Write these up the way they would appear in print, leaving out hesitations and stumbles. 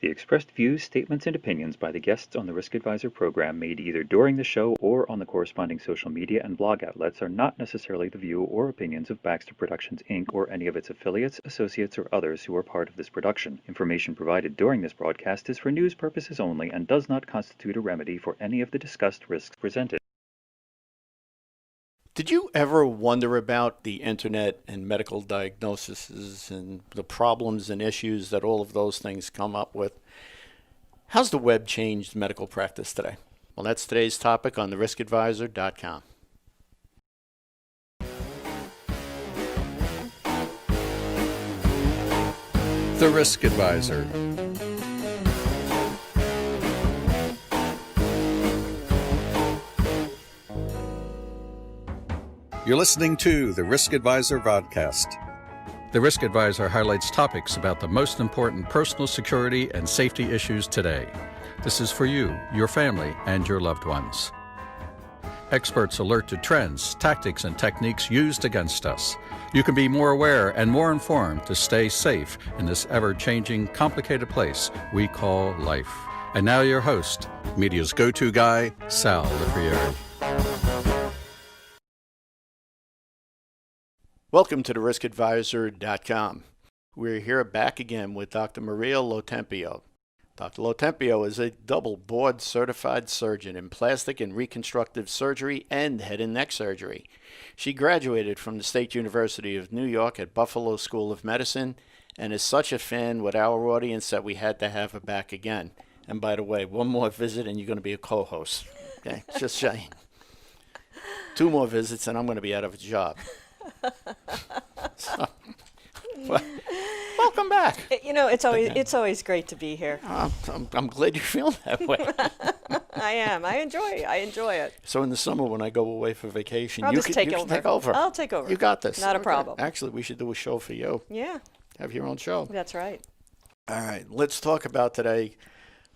The expressed views, statements, and opinions by the guests on the Risk Advisor program made either during the show or on the corresponding social media and blog outlets are not necessarily the view or opinions of Baxter Productions, Inc. or any of its affiliates, associates, or others who are part of this production. Information provided during this broadcast is for news purposes only and does not constitute a remedy for any of the discussed risks presented. Did you ever wonder about the internet and medical diagnoses and the problems and issues that all of those things come up with? How's the web changed medical practice today? Well, that's today's topic on theriskadvisor.com. The Risk Advisor. You're listening to the Risk Advisor podcast. The Risk Advisor highlights topics about the most important personal security and safety issues today. This is for you, your family, and your loved ones. Experts alert to trends, tactics, and techniques used against us. You can be more aware and more informed to stay safe in this ever-changing, complicated place we call life. And now your host, media's go-to guy, Sal Lifriere. Welcome to theriskadvisor.com. We're here back again with Dr. Maria LoTempio. Dr. LoTempio is a double board certified surgeon in plastic and reconstructive surgery and head and neck surgery. She graduated from the State University of New York at Buffalo School of Medicine and is such a fan with our audience that we had to have her back again. And by the way, one more visit and you're going to be a co-host. Okay, just saying. 2 more visits and I'm going to be out of a job. So, welcome back. You know, it's always great to be here. I'm glad you feel that way. I am. I enjoy it. So in the summer when I go away for vacation, You can take over. I'll take over. You got this. Not a problem. Actually, we should do a show for you. Yeah. Have your own show. That's right. All right. Let's talk about today.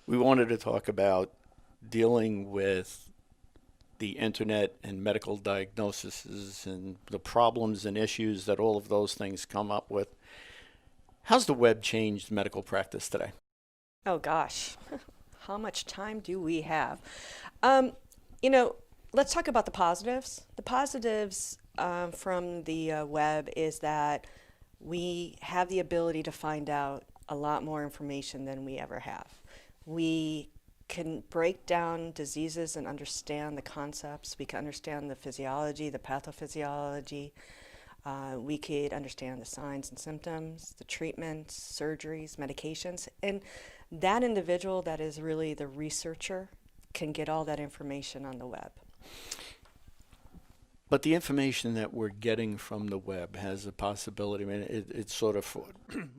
We wanted to talk about dealing with the internet and medical diagnoses and the problems and issues that all of those things come up with. How's the web changed medical practice today? Oh, gosh. How much time do we have? Let's talk about the positives. The positives from the web is that we have the ability to find out a lot more information than we ever have. We can break down diseases and understand the concepts. We can understand the physiology, the pathophysiology. We could understand the signs and symptoms, the treatments, surgeries, medications. And that individual that is really the researcher can get all that information on the web. But the information that we're getting from the web has a possibility. I mean, it's sort of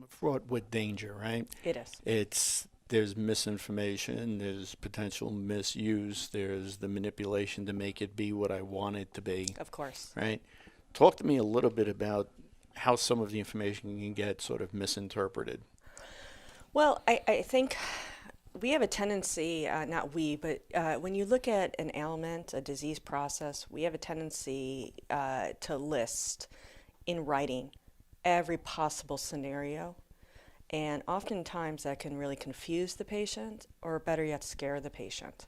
fraught with danger, right? It is. There's misinformation, there's potential misuse, there's the manipulation to make it be what I want it to be. Of course. Right? Talk to me a little bit about how some of the information can get sort of misinterpreted. Well, I think we have a tendency, not we, but when you look at an ailment, a disease process, we have a tendency to list in writing every possible scenario. And oftentimes that can really confuse the patient, or better yet, scare the patient,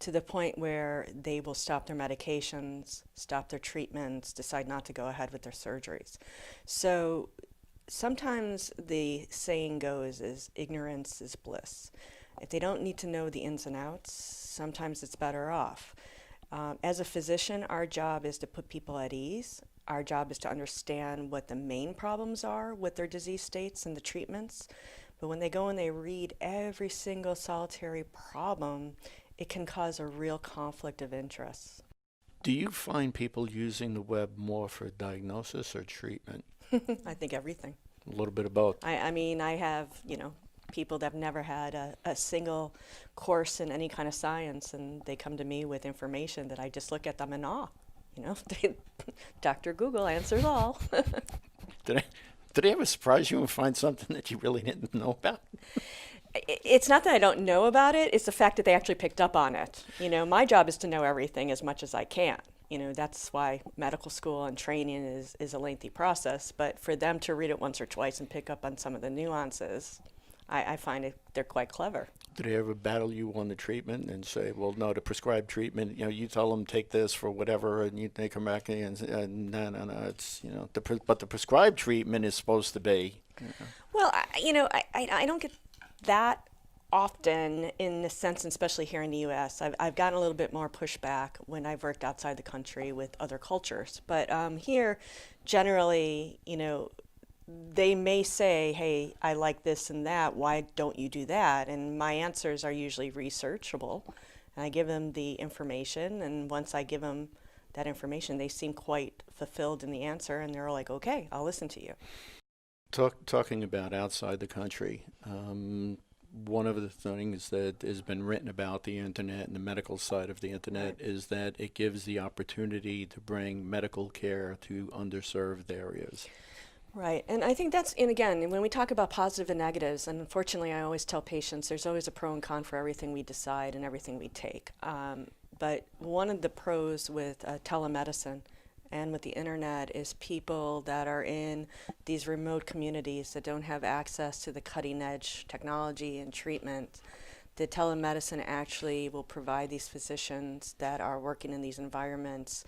to the point where they will stop their medications, stop their treatments, decide not to go ahead with their surgeries. So sometimes the saying goes is ignorance is bliss. If they don't need to know the ins and outs, sometimes it's better off. As a physician, our job is to put people at ease. Our job is to understand what the main problems are with their disease states and the treatments. But when they go and they read every single solitary problem, it can cause a real conflict of interest. Do you find people using the web more for diagnosis or treatment? I think everything. A little bit of both. I mean, I have, people that have never had a single course in any kind of science, and they come to me with information that I just look at them in awe. Dr. Google answers all. Did they ever surprise you and find something that you really didn't know about? It's not that I don't know about it. It's the fact that they actually picked up on it. My job is to know everything as much as I can. That's why medical school and training is a lengthy process. But for them to read it once or twice and pick up on some of the nuances, I find they're quite clever. Do they ever battle you on the treatment and say, well, no, the prescribed treatment, you tell them take this for whatever, and they come back and say, no, it's, but the prescribed treatment is supposed to be. Well, I don't get that often in the sense, especially here in the U.S. I've gotten a little bit more pushback when I've worked outside the country with other cultures. But here, generally, they may say, hey, I like this and that, why don't you do that? And my answers are usually researchable. And I give them the information, and once I give them that information, they seem quite fulfilled in the answer, and they're like, okay, I'll listen to you. Talking about outside the country, one of the things that has been written about the internet and the medical side of the internet is that it gives the opportunity to bring medical care to underserved areas. Right, and I think and again, when we talk about positive and negatives, and unfortunately I always tell patients there's always a pro and con for everything we decide and everything we take. But one of the pros with telemedicine and with the internet is people that are in these remote communities that don't have access to the cutting edge technology and treatment. The telemedicine actually will provide these physicians that are working in these environments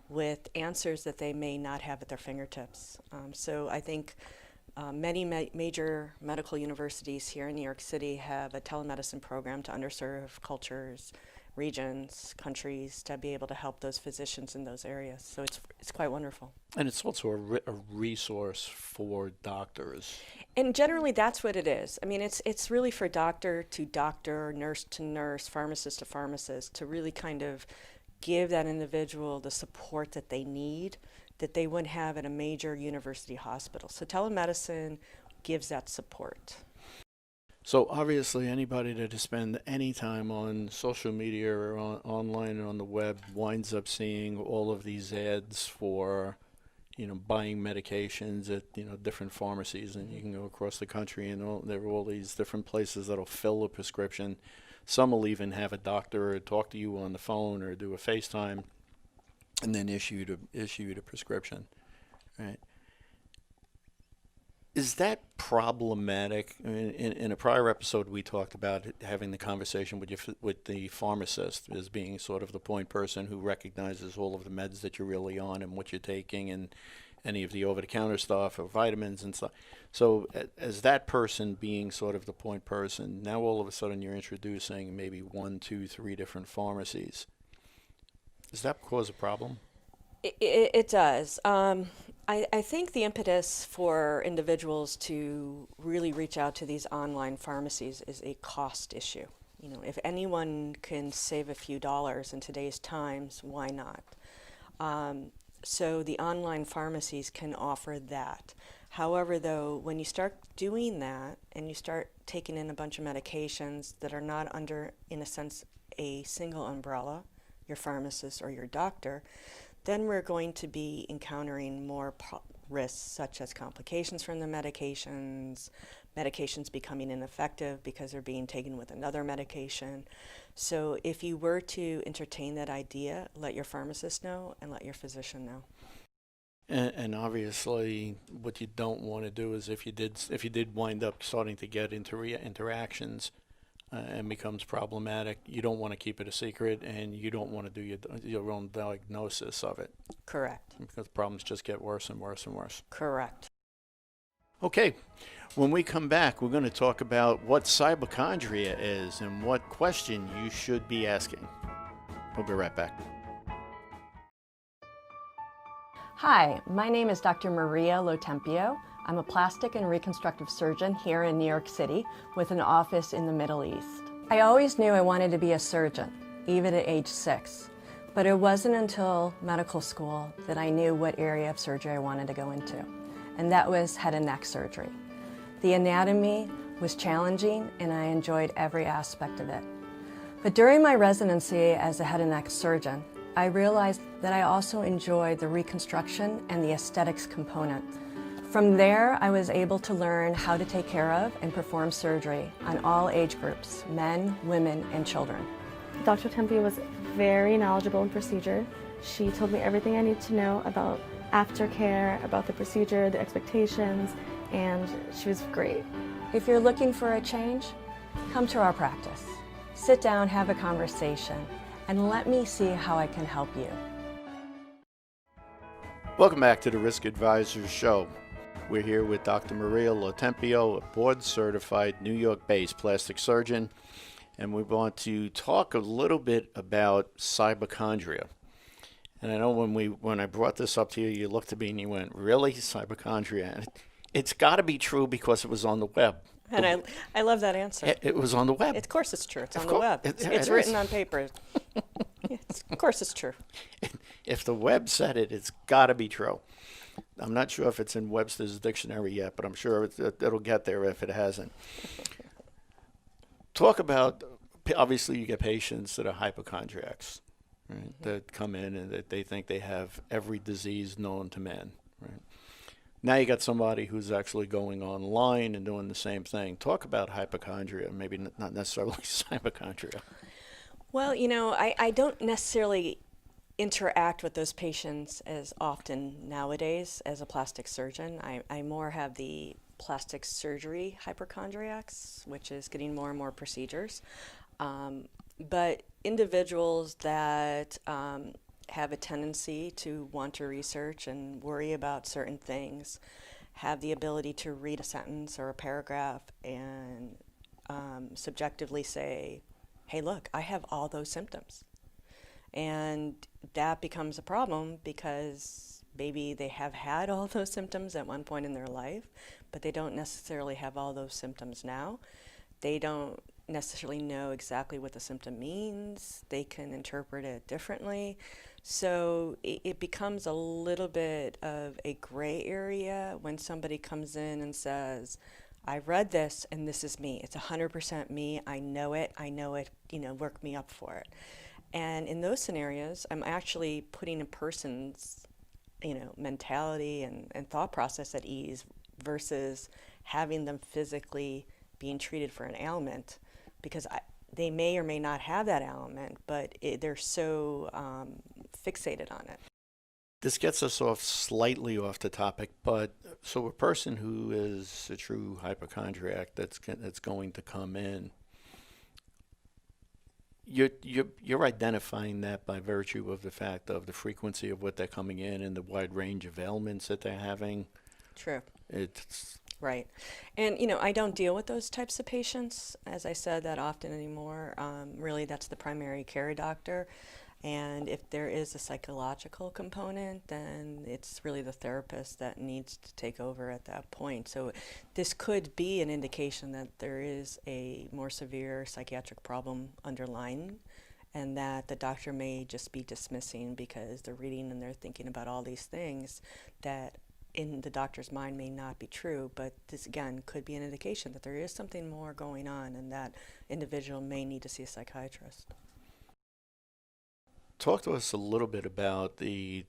with answers that they may not have at their fingertips. So I think many major medical universities here in New York City have a telemedicine program to underserved cultures, regions, countries, to be able to help those physicians in those areas. So it's quite wonderful. And it's also a resource for doctors. And generally that's what it is. I mean, it's really for doctor to doctor, nurse to nurse, pharmacist to pharmacist, to really kind of give that individual the support that they need, that they wouldn't have at a major university hospital. So telemedicine gives that support. So obviously anybody that has spent any time on social media or online and on the web winds up seeing all of these ads for, buying medications at, different pharmacies, and you can go across the country and there are all these different places that'll fill a prescription. Some will even have a doctor talk to you on the phone or do a FaceTime and then issue you the prescription, right? Is that problematic? I mean, in a prior episode, we talked about having the conversation with the pharmacist as being sort of the point person who recognizes all of the meds that you're really on and what you're taking and any of the over-the-counter stuff or vitamins and stuff. So as that person being sort of the point person, now all of a sudden you're introducing maybe 1, 2, 3 different pharmacies. Does that cause a problem? It does. I think the impetus for individuals to really reach out to these online pharmacies is a cost issue. If anyone can save a few dollars in today's times, why not? So the online pharmacies can offer that. However, though, when you start doing that and you start taking in a bunch of medications that are not under, in a sense, a single umbrella, your pharmacist or your doctor, then we're going to be encountering more risks, such as complications from the medications becoming ineffective because they're being taken with another medication. So if you were to entertain that idea, let your pharmacist know and let your physician know. And obviously, what you don't want to do is if you did wind up starting to get into interactions and becomes problematic, you don't want to keep it a secret, and you don't want to do your own diagnosis of it. Correct. Because problems just get worse and worse and worse. Correct. Okay, when we come back, we're going to talk about what hypochondria is and what question you should be asking. We'll be right back. Hi, my name is Dr. Maria LoTempio. I'm a plastic and reconstructive surgeon here in New York City with an office in the Middle East. I always knew I wanted to be a surgeon, even at age 6. But it wasn't until medical school that I knew what area of surgery I wanted to go into, and that was head and neck surgery. The anatomy was challenging, and I enjoyed every aspect of it. But during my residency as a head and neck surgeon, I realized that I also enjoyed the reconstruction and the aesthetics component. From there, I was able to learn how to take care of and perform surgery on all age groups, men, women, and children. Dr. LoTempio was very knowledgeable in procedure. She told me everything I need to know about aftercare, about the procedure, the expectations, and she was great. If you're looking for a change, come to our practice. Sit down, have a conversation, and let me see how I can help you. Welcome back to the Risk Advisors Show. We're here with Dr. Maria LoTempio, a board-certified New York-based plastic surgeon, and we want to talk a little bit about hypochondria. And I know when I brought this up to you, you looked at me and you went, "Really, hypochondria?" And it's got to be true because it was on the web. And I love that answer. It was on the web. Of course it's true. It's Of on the course, web. It's written on paper. Yes, of course it's true. If the web said it, it's got to be true. I'm not sure if it's in Webster's dictionary yet, but I'm sure it'll get there if it hasn't. Talk about, obviously you get patients that are hypochondriacs, right, that come in and that they think they have every disease known to man, right? Now you got somebody who's actually going online and doing the same thing. Talk about hypochondria, maybe not necessarily hypochondria. Well, I don't necessarily interact with those patients as often nowadays as a plastic surgeon. I more have the plastic surgery hypochondriacs, which is getting more and more procedures. But individuals that have a tendency to want to research and worry about certain things have the ability to read a sentence or a paragraph and subjectively say, "Hey, look, I have all those symptoms." And that becomes a problem because maybe they have had all those symptoms at one point in their life, but they don't necessarily have all those symptoms now. They don't necessarily know exactly what the symptom means. They can interpret it differently. So it becomes a little bit of a gray area when somebody comes in and says, "I read this and this is me. It's 100% me. I know it, work me up for it." And in those scenarios, I'm actually putting a person's, mentality and thought process at ease versus having them physically being treated for an ailment, because they may or may not have that ailment, but they're so fixated on it. This gets us slightly off the topic, but so a person who is a true hypochondriac that's going to come in, you're identifying that by virtue of the fact of the frequency of what they're coming in and the wide range of ailments that they're having. True. It's right. And, I don't deal with those types of patients, as I said, that often anymore. Really, that's the primary care doctor. And if there is a psychological component, then it's really the therapist that needs to take over at that point. So this could be an indication that there is a more severe psychiatric problem underlying, and that the doctor may just be dismissing because they're reading and they're thinking about all these things that in the doctor's mind may not be true. But this, again, could be an indication that there is something more going on and that individual may need to see a psychiatrist. Talk to us a little bit about the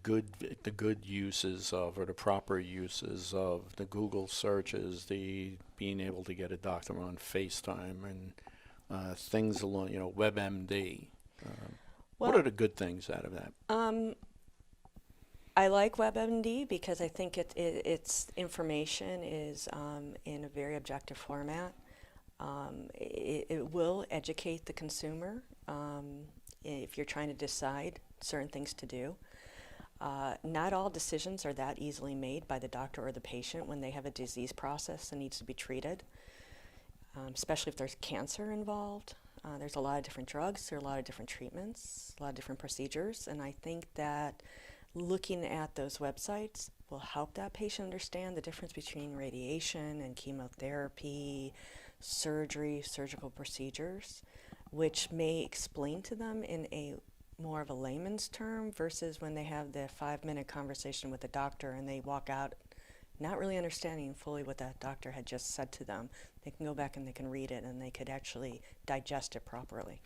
good uses of, or the proper uses of, the Google searches, the being able to get a doctor on FaceTime and things along, WebMD. What are the good things out of that? I like WebMD because I think its information is in a very objective format. It will educate the consumer if you're trying to decide certain things to do. Not all decisions are that easily made by the doctor or the patient when they have a disease process that needs to be treated, especially if there's cancer involved. There's a lot of different drugs, there are a lot of different treatments, a lot of different procedures, and I think that looking at those websites will help that patient understand the difference between radiation and chemotherapy, surgery, surgical procedures, which may explain to them in a more of a layman's term versus when they have the 5-minute conversation with the doctor and they walk out not really understanding fully what that doctor had just said to them. They can go back and they can read it and they could actually digest it properly.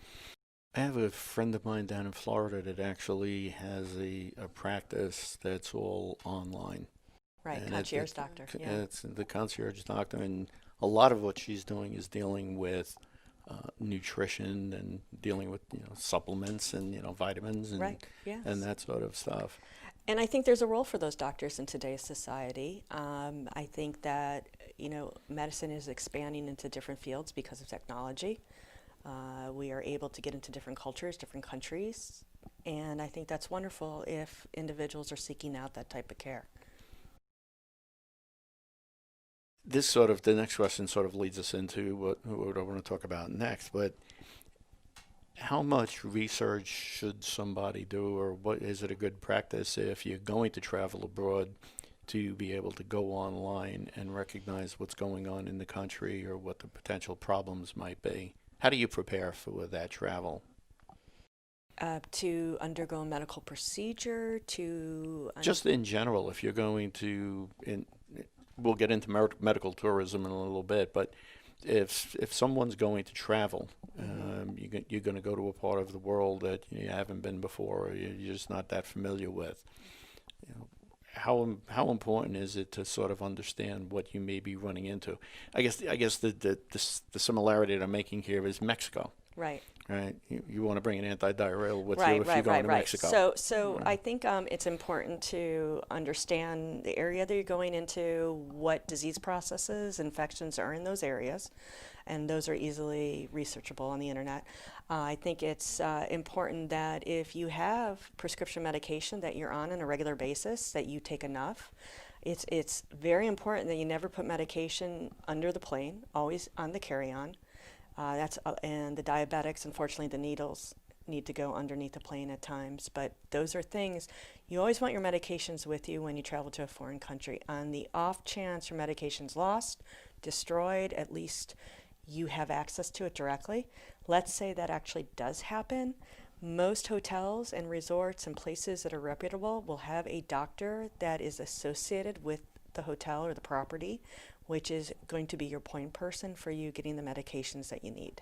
I have a friend of mine down in Florida that actually has a practice that's all online. Right, and concierge doctor. Yeah. It's the concierge doctor, and a lot of what she's doing is dealing with nutrition and dealing with supplements and vitamins and right. Yes. and that sort of stuff. And I think there's a role for those doctors in today's society. I think that medicine is expanding into different fields because of technology. We are able to get into different cultures, different countries, and I think that's wonderful if individuals are seeking out that type of care. The next question sort of leads us into what I want to talk about next, but how much research should somebody do, or what is it a good practice if you're going to travel abroad to be able to go online and recognize what's going on in the country or what the potential problems might be? How do you prepare for that travel? To undergo a medical procedure, Just in general, if you're going to, we'll get into medical tourism in a little bit, but if someone's going to travel, you're going to go to a part of the world that you haven't been before, or you're just not that familiar with. How important is it to sort of understand what you may be running into? I guess the similarity that I'm making here is Mexico. Right. Right. You want to bring an antidiarrheal with you if you're going to Mexico. So I think it's important to understand the area that you're going into, what disease processes, infections are in those areas, and those are easily researchable on the internet. I think it's important that if you have prescription medication that you're on a regular basis, that you take enough. It's very important that you never put medication under the plane, always on the carry-on. And the diabetics, unfortunately, the needles need to go underneath the plane at times. But those are things, you always want your medications with you when you travel to a foreign country. On the off chance your medication's lost, destroyed, at least you have access to it directly. Let's say that actually does happen. Most hotels and resorts and places that are reputable will have a doctor that is associated with the hotel or the property, which is going to be your point person for you getting the medications that you need.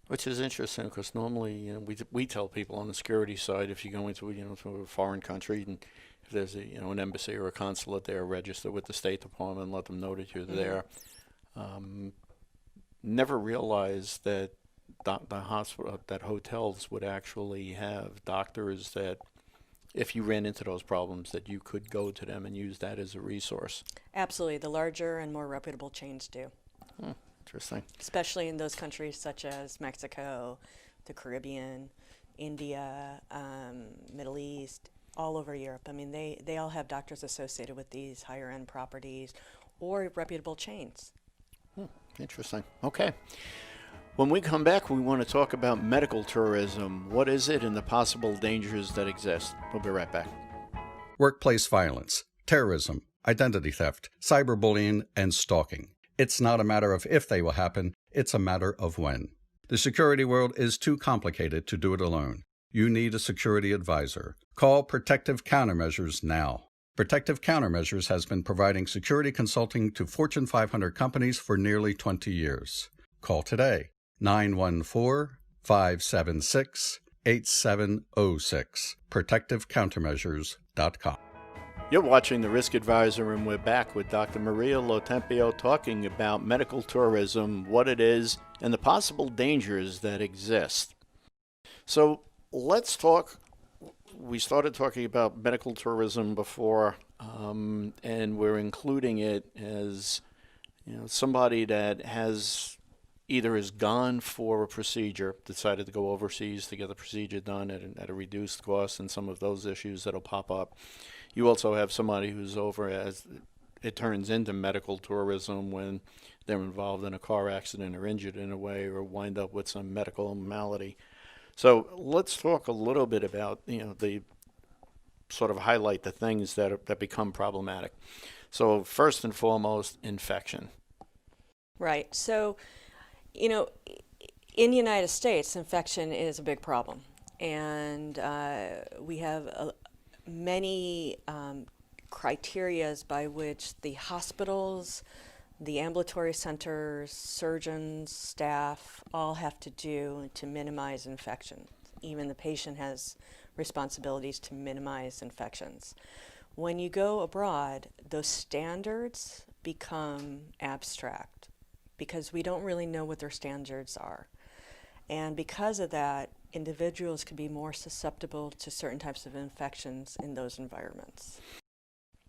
Which is interesting because normally, we tell people on the security side, if you go into to a foreign country, and if there's an embassy or a consulate there, register with the State Department and let them know that you're there. Never realized that the hospital, that hotels would actually have doctors that, if you ran into those problems, that you could go to them and use that as a resource. Absolutely. The larger and more reputable chains do. Interesting. Especially in those countries such as Mexico, the Caribbean, India, Middle East, all over Europe. I mean, they all have doctors associated with these higher end properties or reputable chains. Interesting. Okay. When we come back, we want to talk about medical tourism. What is it and the possible dangers that exist? We'll be right back. Workplace violence, terrorism, identity theft, cyberbullying, and stalking. It's not a matter of if they will happen, it's a matter of when. The security world is too complicated to do it alone. You need a security advisor. Call Protective Countermeasures now. Protective Countermeasures has been providing security consulting to Fortune 500 companies for nearly 20 years. Call today. 914-576-8706. ProtectiveCountermeasures.com. You're watching The Risk Advisor, and we're back with Dr. Maria LoTempio talking about medical tourism, what it is, and the possible dangers that exist. So let's talk. We started talking about medical tourism before, and we're including it as somebody that has gone for a procedure, decided to go overseas to get the procedure done at a reduced cost, and some of those issues that'll pop up. You also have somebody who's over as it turns into medical tourism when they're involved in a car accident or injured in a way or wind up with some medical malady. So let's talk a little bit about, the sort of highlight the things that become problematic. So first and foremost, infection. Right. So, in the United States, infection is a big problem. And we have many criterias by which the hospitals, the ambulatory centers, surgeons, staff, all have to do to minimize infection. Even the patient has responsibilities to minimize infections. When you go abroad, those standards become abstract because we don't really know what their standards are. And because of that, individuals can be more susceptible to certain types of infections in those environments.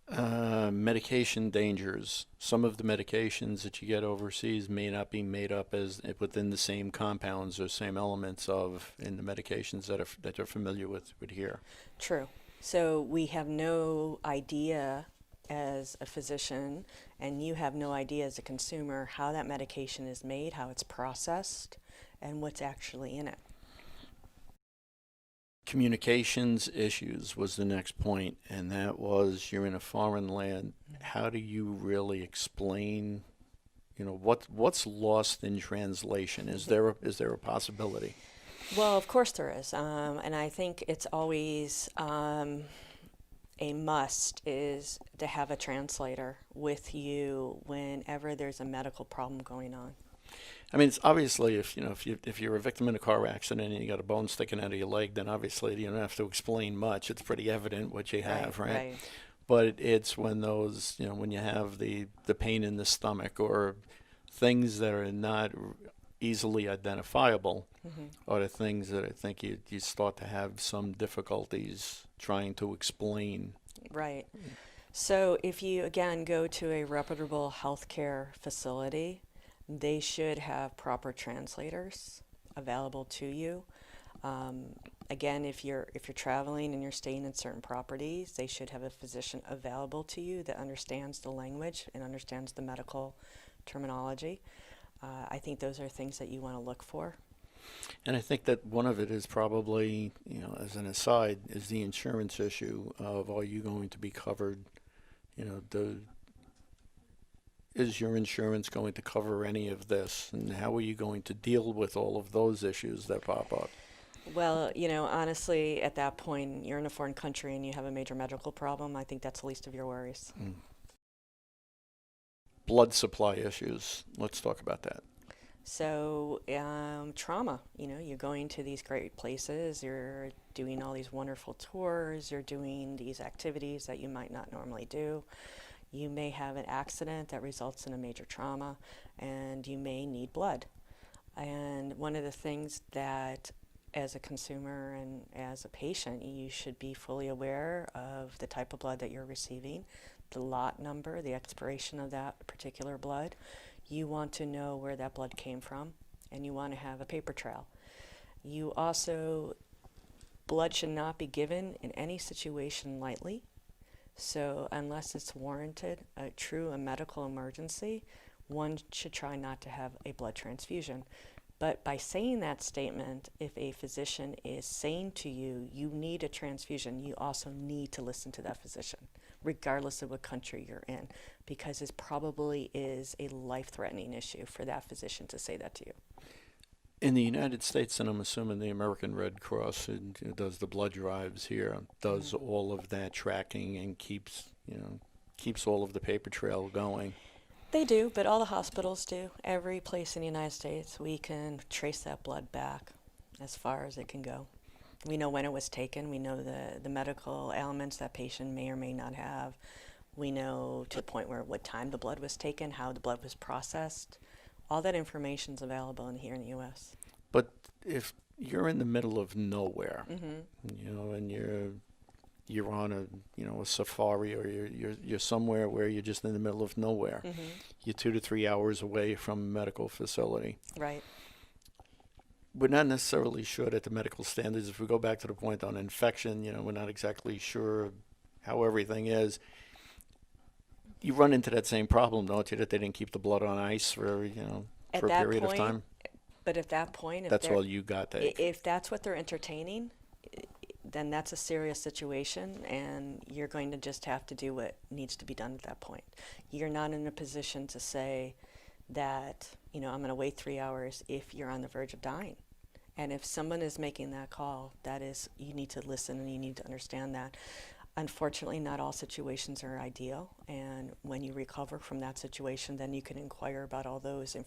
Medication dangers. Some of the medications that you get overseas may not be made up as within the same compounds or same elements of in the medications that you're familiar with here. True. So we have no idea as a physician, and you have no idea as a consumer how that medication is made, how it's processed, and what's actually in it. Communications issues was the next point, and that was you're in a foreign land. How do you really explain, what's lost in translation? Is there a possibility? Well, of course there is, and I think it's always a must is to have a translator with you whenever there's a medical problem going on. I mean, it's obviously if you're a victim in a car accident and you got a bone sticking out of your leg, then obviously you don't have to explain much. It's pretty evident what you have, right? But it's when those, when you have the pain in the stomach or things that are not easily identifiable, are the things that I think you start to have some difficulties trying to explain. Right. So if you, again, go to a reputable healthcare facility, they should have proper translators available to you. Again, if you're traveling and you're staying in certain properties, they should have a physician available to you that understands the language and understands the medical terminology. I think those are things that you want to look for. And I think that one of it is probably, as an aside, is the insurance issue of are you going to be covered? Is your insurance going to cover any of this? And how are you going to deal with all of those issues that pop up? Well, honestly, at that point, you're in a foreign country and you have a major medical problem. I think that's the least of your worries. Blood supply issues. Let's talk about that. So, trauma, you're going to these great places, you're doing all these wonderful tours, you're doing these activities that you might not normally do. You may have an accident that results in a major trauma, and you may need blood. And one of the things that, as a consumer and as a patient, you should be fully aware of the type of blood that you're receiving, the lot number, the expiration of that particular blood. You want to know where that blood came from, and you want to have a paper trail. You also, blood should not be given in any situation lightly. So unless it's warranted, a medical emergency, one should try not to have a blood transfusion. But by saying that statement, if a physician is saying to you, you need a transfusion, you also need to listen to that physician, regardless of what country you're in, because it probably is a life-threatening issue for that physician to say that to you. In the United States, and I'm assuming the American Red Cross who does the blood drives here, does all of that tracking and keeps all of the paper trail going. They do, but all the hospitals do. Every place in the United States, we can trace that blood back as far as it can go. We know when it was taken. We know the medical ailments that patient may or may not have. We know to the point where what time the blood was taken, how the blood was processed. All that information is available here in the U.S. But if you're in the middle of nowhere, and you're on a safari, or you're somewhere where you're just in the middle of nowhere, you're 2 to 3 hours away from a medical facility. Right. We're not necessarily sure that the medical standards, if we go back to the point on infection, we're not exactly sure how everything is. You run into that same problem, don't you, that they didn't keep the blood on ice for, for a period of time? But at that point, that's all you got to take. If that's what they're entertaining, then that's a serious situation, and you're going to just have to do what needs to be done at that point. You're not in a position to say that, I'm going to wait 3 hours if you're on the verge of dying. And if someone is making that call, you need to listen and you need to understand that. Unfortunately, not all situations are ideal, and when you recover from that situation, then you can inquire about all those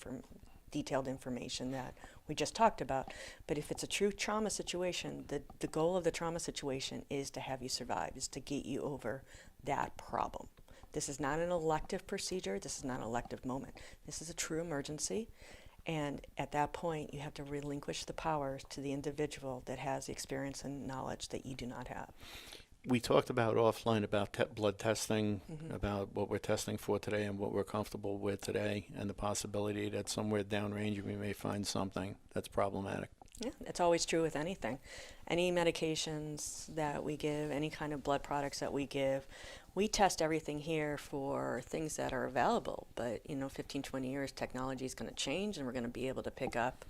detailed information that we just talked about. But if it's a true trauma situation, the goal of the trauma situation is to have you survive, is to get you over that problem. This is not an elective procedure. This is not an elective moment. This is a true emergency. And at that point, you have to relinquish the power to the individual that has the experience and knowledge that you do not have. We talked about offline about blood testing, about what we're testing for today and what we're comfortable with today, and the possibility that somewhere downrange we may find something that's problematic. Yeah, it's always true with anything. Any medications that we give, any kind of blood products that we give, we test everything here for things that are available. But, 15, 20 years, technology is going to change, and we're going to be able to pick up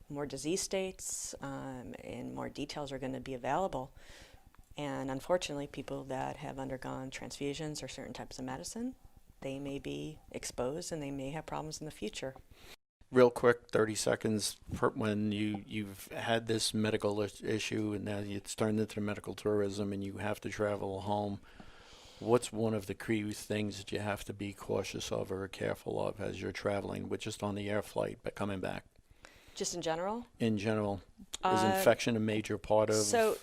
more disease states, and more details are going to be available. And unfortunately, people that have undergone transfusions or certain types of medicine, they may be exposed and they may have problems in the future. Real quick, 30 seconds, when you've had this medical issue and now it's turned into medical tourism and you have to travel home, what's one of the key things that you have to be cautious of or careful of as you're traveling, with just on the air flight but coming back? Just in general? In general. Is infection a major part of? So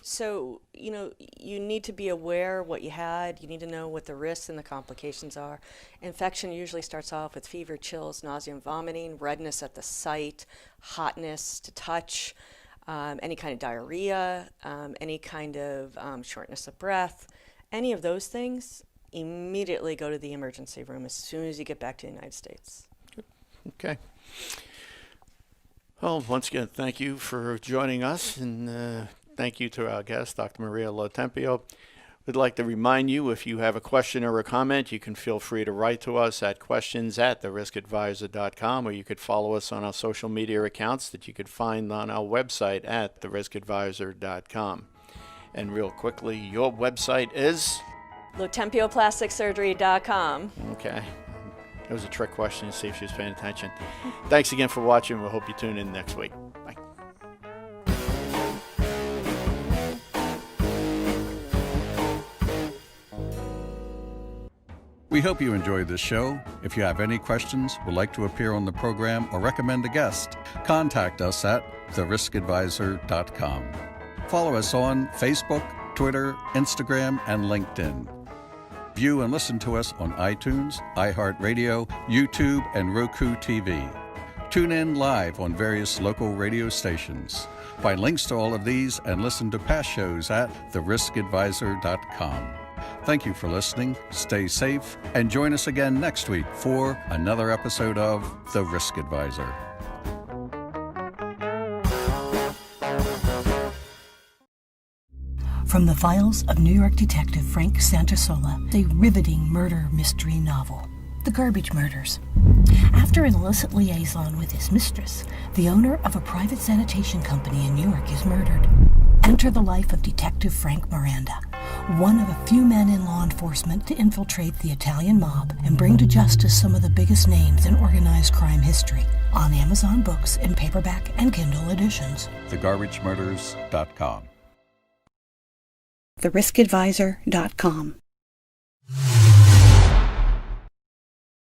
you need to be aware what you had. You need to know what the risks and the complications are. Infection usually starts off with fever, chills, nausea and vomiting, redness at the site, hotness to touch, any kind of diarrhea, any kind of shortness of breath. Any of those things, immediately go to the emergency room as soon as you get back to the United States. Okay. Well, once again, thank you for joining us, and thank you to our guest, Dr. Maria LoTempio. We'd like to remind you, if you have a question or a comment, you can feel free to write to us at questions@theriskadvisor.com, or you could follow us on our social media accounts that you could find on our website at theriskadvisor.com. And real quickly, your website is? LoTempioPlasticSurgery.com. Okay. It was a trick question to see if she was paying attention. Thanks again for watching. We hope you tune in next week. Bye. We hope you enjoyed this show. If you have any questions, would like to appear on the program, or recommend a guest, contact us at theriskadvisor.com. Follow us on Facebook, Twitter, Instagram, and LinkedIn. View and listen to us on iTunes, iHeartRadio, YouTube, and Roku TV. Tune in live on various local radio stations. Find links to all of these and listen to past shows at theriskadvisor.com. Thank you for listening, stay safe, and join us again next week for another episode of The Risk Advisor. From the files of New York detective Frank Santasola, a riveting murder mystery novel, The Garbage Murders. After an illicit liaison with his mistress, the owner of a private sanitation company in New York is murdered. Enter the life of Detective Frank Miranda, one of a few men in law enforcement to infiltrate the Italian mob and bring to justice some of the biggest names in organized crime history. On Amazon Books in paperback and Kindle editions. TheGarbageMurders.com. TheRiskAdvisor.com.